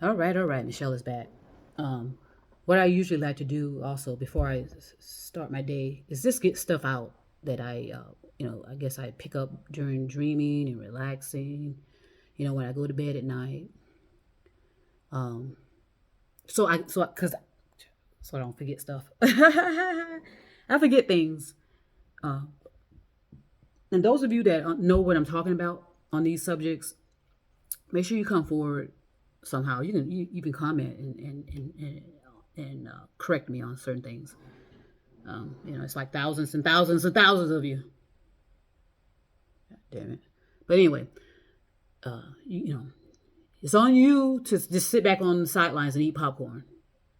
All right. Michelle is back. Um, what I usually like to do also before I start my day is just get stuff out that I guess I pick up during dreaming and relaxing. When I go to bed at night. Um, so I don't forget stuff. I forget things. Uh, and those of you that know what I'm talking about on these subjects, make sure you come forward somehow. You can comment and correct me on certain things. It's like thousands and thousands and thousands of you. Damn it. But anyway, it's on you to just sit back on the sidelines and eat popcorn.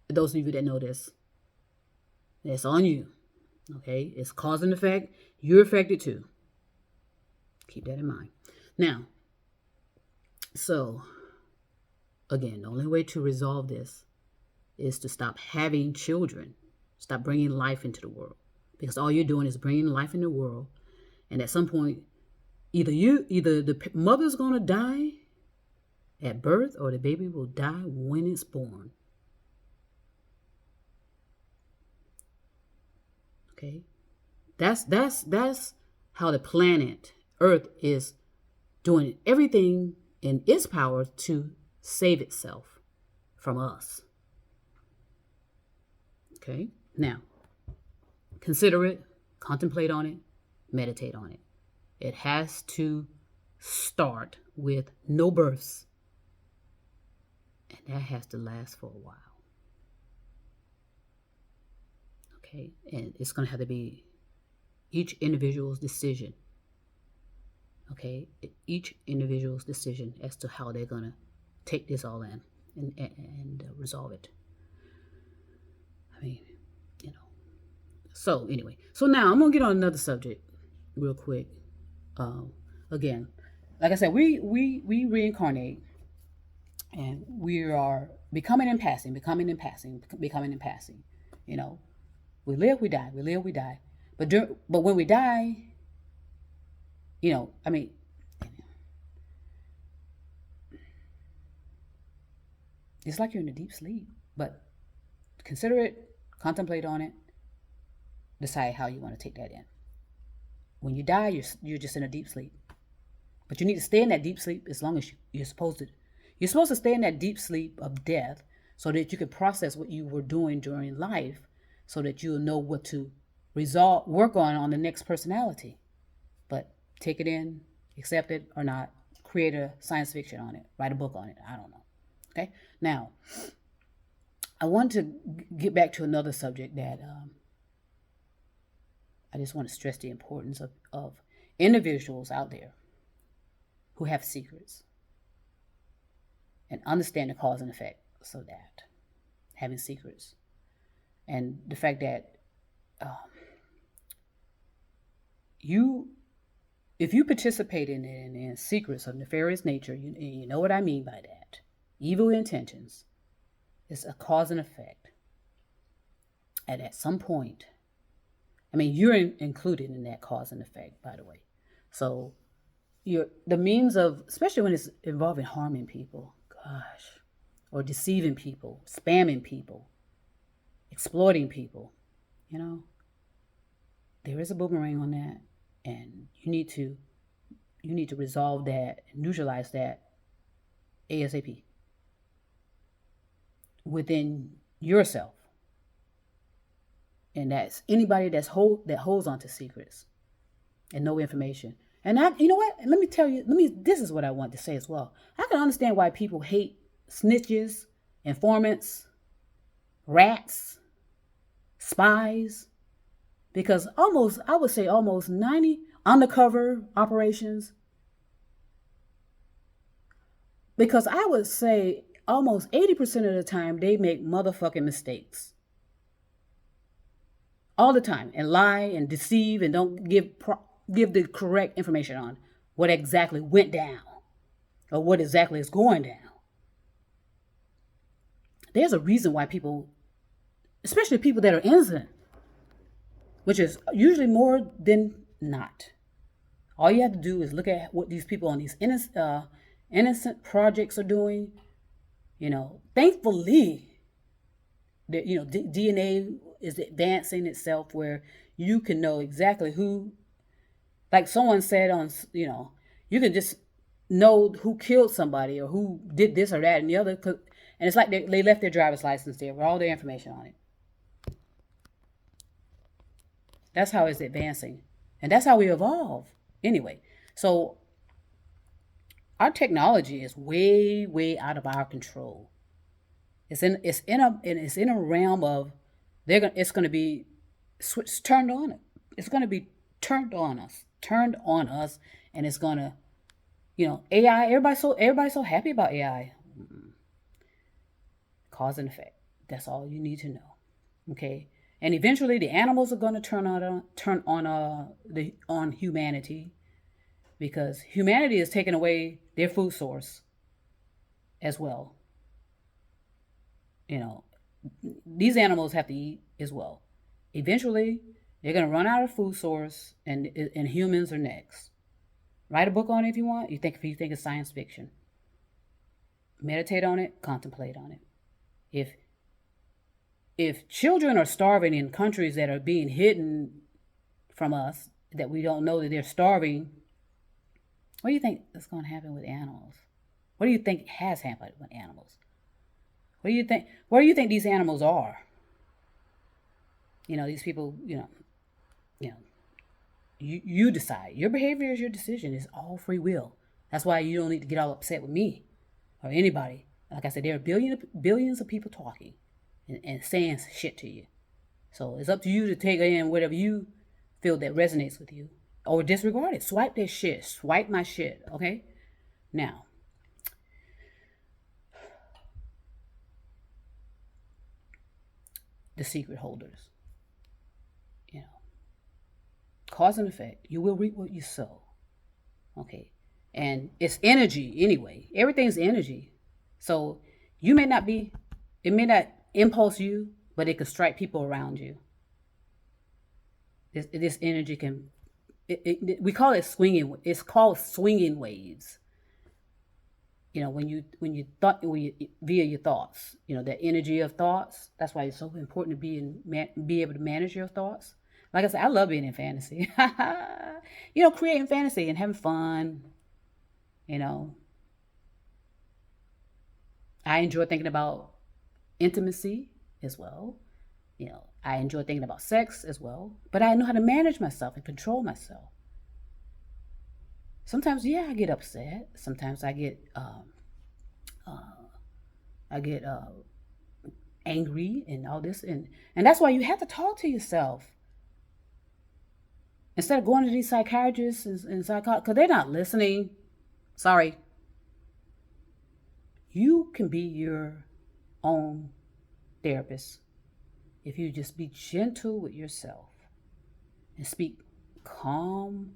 Those of you that know this, it's on you. Okay, it's cause and effect. You're affected too. Keep that in mind. Now, so again, the only way to resolve this is to stop having children, stop bringing life into the world, because all you're doing is bringing life into the world, and at some point, either the mother's gonna die at birth, or the baby will die when it's born. Okay, that's how the planet Earth is doing everything in its power to save itself from us. Okay, now consider it, contemplate on it, meditate on it. It has to start with no births, and that has to last for a while. Okay, and it's going to have to be each individual's decision. Okay, each individual's decision as to how they're going to take this all in and resolve it. I mean, you know. So anyway, so now I'm gonna get on another subject real quick. Again, like I said, we reincarnate, and we are becoming and passing, becoming and passing, becoming and passing. You know, we live, we die, we live, we die. But when we die, I mean, it's like you're in a deep sleep. But consider it, contemplate on it, decide how you want to take that in. When you die, you're just in a deep sleep. But you need to stay in that deep sleep as long as you're supposed to. You're supposed to stay in that deep sleep of death so that you can process what you were doing during life, so that you'll know what to work on the next personality. But take it in, accept it or not, create a science fiction on it, write a book on it. I don't know. Okay. Now, I want to get back to another subject that I just want to stress the importance of individuals out there who have secrets and understand the cause and effect. So that having secrets and the fact that you if you participate in secrets of nefarious nature, you know what I mean by that. Evil intentions is a cause and effect. And at some point, I mean, you're included in that cause and effect, by the way. So the means of, especially when it's involving harming people, gosh, or deceiving people, spamming people, exploiting people, there is a boomerang on that, and you need to resolve that, neutralize that ASAP within yourself. And that's anybody that holds on to secrets and no information. And you know what? Let me tell you. This is what I want to say as well. I can understand why people hate snitches, informants, rats, spies, because I would say almost 90 undercover operations. Because I would say almost 80% of the time they make motherfucking mistakes. All the time, and lie and deceive and don't give the correct information on what exactly went down or what exactly is going down. There's a reason why people, especially people that are innocent, which is usually more than not, all you have to do is look at what these people on these innocent projects are doing, Thankfully, that DNA is advancing itself where you can know exactly who, like someone said on, you can just know who killed somebody or who did this or that and the other. And it's like they left their driver's license there with all their information on it. That's how it's advancing. And that's how we evolve. Anyway, so our technology is way, way out of our control. It's in a realm of it's gonna be turned on. It's gonna be turned on us, and it's gonna, AI. Everybody's so happy about AI. Cause and effect. That's all you need to know. Okay, and eventually the animals are gonna turn on humanity, because humanity is taking away their food source as well. You know, these animals have to eat as well. Eventually, they're gonna run out of food source, and humans are next. Write a book on it if you want. If you think it's science fiction, meditate on it, contemplate on it. If children are starving in countries that are being hidden from us, that we don't know that they're starving, what do you think is going to happen with animals? What do you think has happened with animals? What do you think? Where do you think these animals are? These people. You know. You decide. Your behavior is your decision. It's all free will. That's why you don't need to get all upset with me or anybody. Like I said, there are billions of people talking and saying shit to you. So it's up to you to take in whatever you feel that resonates with you, or disregard it. Swipe that shit. Swipe my shit. Okay. Now, the secret holders. Cause and effect. You will reap what you sow. Okay. And it's energy anyway. Everything's energy. So it may not impulse you, but it could strike people around you. This energy can, we call it swinging. It's called swinging waves. Via your thoughts, that energy of thoughts. That's why it's so important to be able to manage your thoughts. Like I said, I love being in fantasy. Creating fantasy and having fun. I enjoy thinking about intimacy as well. I enjoy thinking about sex as well. But I know how to manage myself and control myself. Sometimes, I get upset. Sometimes I get angry and all this, and that's why you have to talk to yourself. Instead of going to these psychiatrists and psychologists, because they're not listening. Sorry. You can be your own therapist if you just be gentle with yourself and speak calm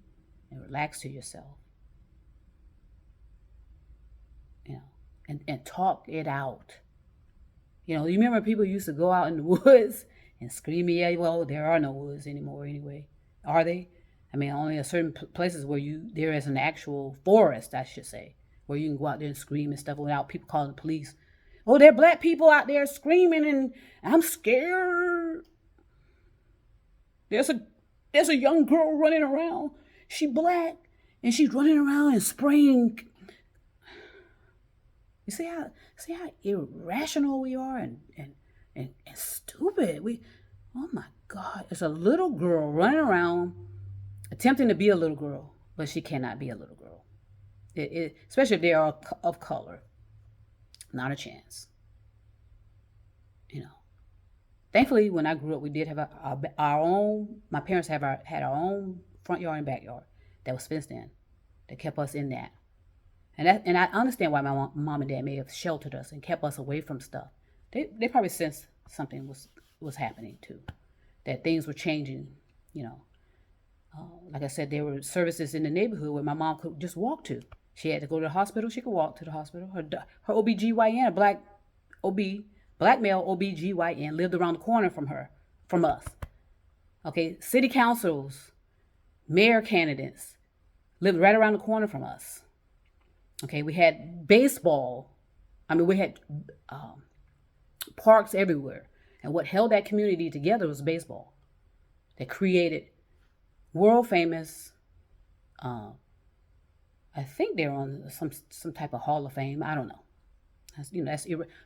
and relax to yourself. And talk it out. You remember people used to go out in the woods and scream, yeah, well, there are no woods anymore anyway. Are they? I mean, only a certain places where there is an actual forest, I should say, where you can go out there and scream and stuff without people calling the police. Oh, there are black people out there screaming and I'm scared. There's a young girl running around. She black and she's running around and spraying. You see how irrational we are and stupid. Oh my God, it's a little girl running around attempting to be a little girl, but she cannot be a little girl. Especially if they are of color. Not a chance. Thankfully, when I grew up, we did have our own. My parents had our own front yard and backyard that was fenced in, that kept us in that. And I understand why my mom and dad may have sheltered us and kept us away from stuff. They probably sensed something was happening too, that things were changing. Like I said, there were services in the neighborhood where my mom could just walk to. She had to go to the hospital. She could walk to the hospital. Her OBGYN, a black male OBGYN, lived around the corner from us. Okay, city councils, mayor candidates lived right around the corner from us. Okay, we had baseball. I mean, we had parks everywhere. And what held that community together was baseball. That created world famous, I think they're on some type of Hall of Fame. I don't know.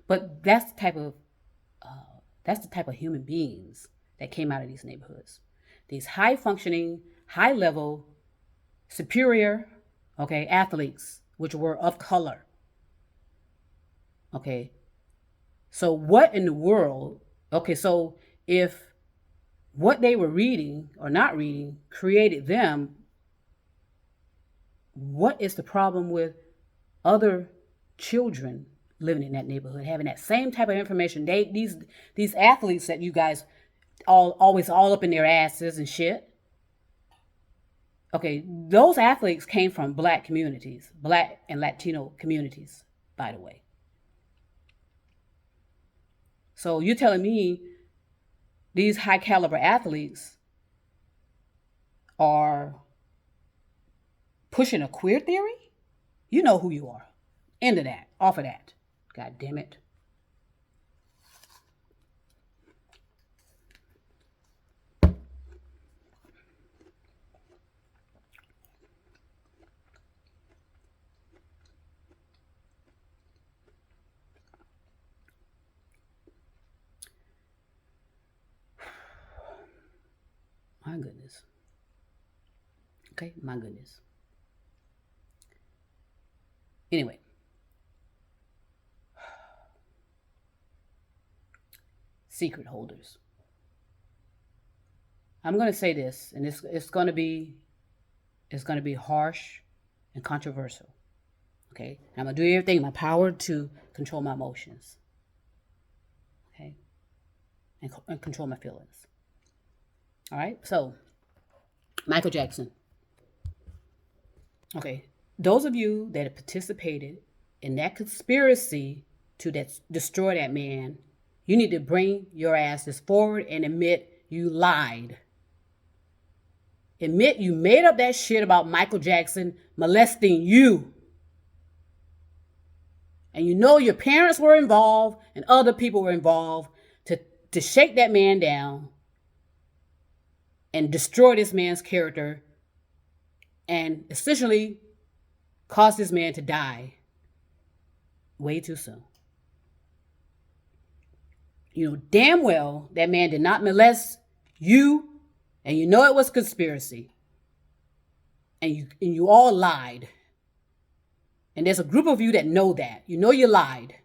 But that's the type of human beings that came out of these neighborhoods. These high functioning, high level, superior, okay, athletes, which were of color. Okay. So what in the world? Okay, so if what they were reading or not reading created them, what is the problem with other children living in that neighborhood having that same type of information? These athletes that you guys always all up in their asses and shit. Okay, those athletes came from black communities, black and Latino communities, by the way. So you're telling me these high caliber athletes are pushing a queer theory? You know who you are. End of that. Off of that. God damn it. My goodness. Okay, my goodness. Anyway. Secret holders. I'm going to say this, and it's going to be harsh and controversial. Okay? And I'm going to do everything in my power to control my emotions. Okay? And control my feelings. All right? So, Michael Jackson. Okay. Those of you that have participated in that conspiracy to destroy that man, you need to bring your asses forward and admit you lied. Admit you made up that shit about Michael Jackson molesting you. And you know your parents were involved and other people were involved to shake that man down and destroy this man's character and essentially cause this man to die way too soon. You know damn well that man did not molest you, and you know it was conspiracy. And you all lied. And there's a group of you that know that. You know you lied.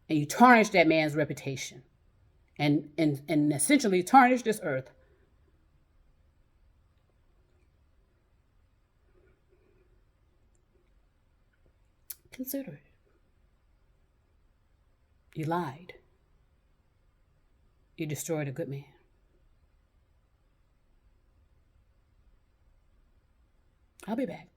And you tarnished that man's reputation. And essentially tarnished this earth. Consider it. You lied. You destroyed a good man. I'll be back.